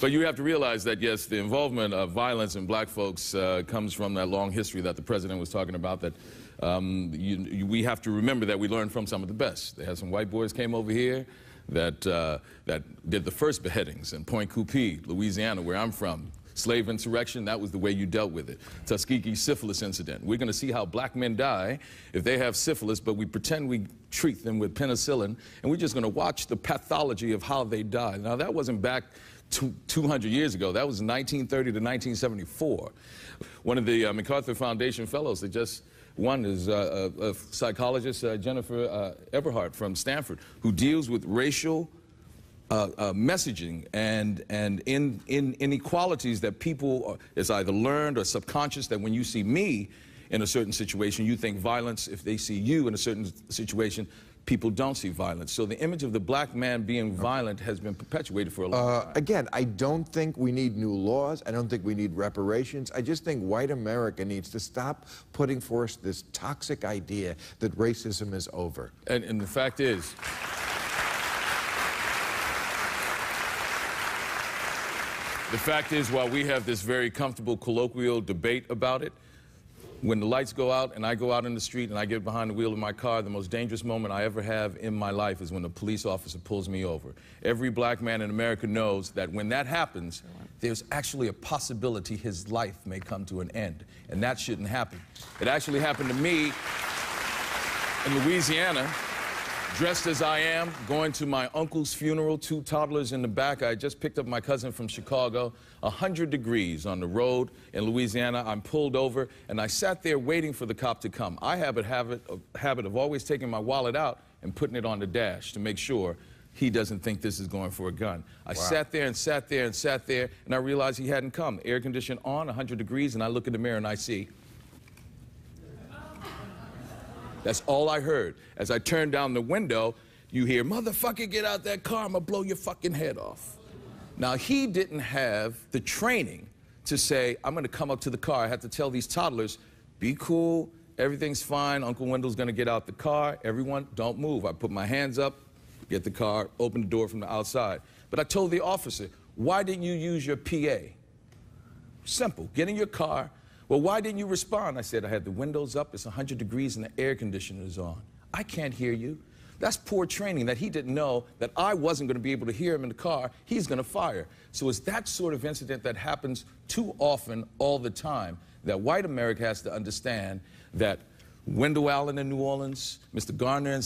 But you have to realize that, yes, the involvement of violence in black folks comes from that long history that the president was talking about, that we have to remember that we learned from some of the best. They had some white boys came over here that did the first beheadings in Point Coupee, Louisiana, where I'm from. Slave insurrection, that was the way you dealt with it. Tuskegee syphilis incident. We're going to see how black men die if they have syphilis, but we pretend we treat them with penicillin, and we're just going to watch the pathology of how they die. Now, that wasn't back 200 years ago. That was 1930 to 1974. One of the MacArthur Foundation fellows that just won is a psychologist, Jennifer Eberhardt from Stanford, who deals with racial messaging and inequalities that people is either learned or subconscious, that when you see me in a certain situation, you think violence. If they see you in a certain situation, people don't see violence. So the image of the black man being violent has been perpetuated for a long time. Again, I don't think we need new laws. I don't think we need reparations. I just think white America needs to stop putting forth this toxic idea that racism is over. And the fact is, while we have this very comfortable colloquial debate about it, when the lights go out and I go out in the street and I get behind the wheel of my car, the most dangerous moment I ever have in my life is when a police officer pulls me over. Every black man in America knows that when that happens, there's actually a possibility his life may come to an end, and that shouldn't happen. It actually happened to me in Louisiana. Dressed as I am, going to my uncle's funeral, 2 toddlers in the back. I just picked up my cousin from Chicago, 100 degrees on the road in Louisiana. I'm pulled over, and I sat there waiting for the cop to come. I have a habit of always taking my wallet out and putting it on the dash to make sure he doesn't think this is going for a gun. I sat there and sat there and sat there, and I realized he hadn't come. Air condition on, 100 degrees, and I look in the mirror and I see. That's all I heard. As I turned down the window, you hear, "Motherfucker, get out that car, I'm gonna blow your fucking head off." Now, he didn't have the training to say, "I'm gonna come up to the car." I had to tell these toddlers, "Be cool, everything's fine, Uncle Wendell's gonna get out the car, everyone, don't move." I put my hands up, get the car, open the door from the outside. But I told the officer, "Why didn't you use your PA?" Simple, get in your car. "Well, why didn't you respond?" I said, "I had the windows up, it's 100 degrees, and the air conditioner is on. I can't hear you." That's poor training, that he didn't know that I wasn't going to be able to hear him in the car. He's going to fire. So it's that sort of incident that happens too often, all the time, that white America has to understand that Wendell Allen in New Orleans, Mr. Garner in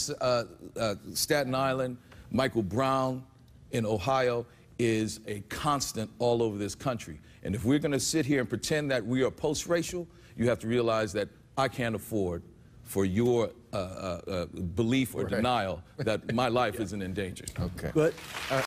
Staten Island, Michael Brown in Ohio, is a constant all over this country. And if we're going to sit here and pretend that we are post-racial, you have to realize that I can't afford for your belief or denial that my life isn't in danger. Okay. But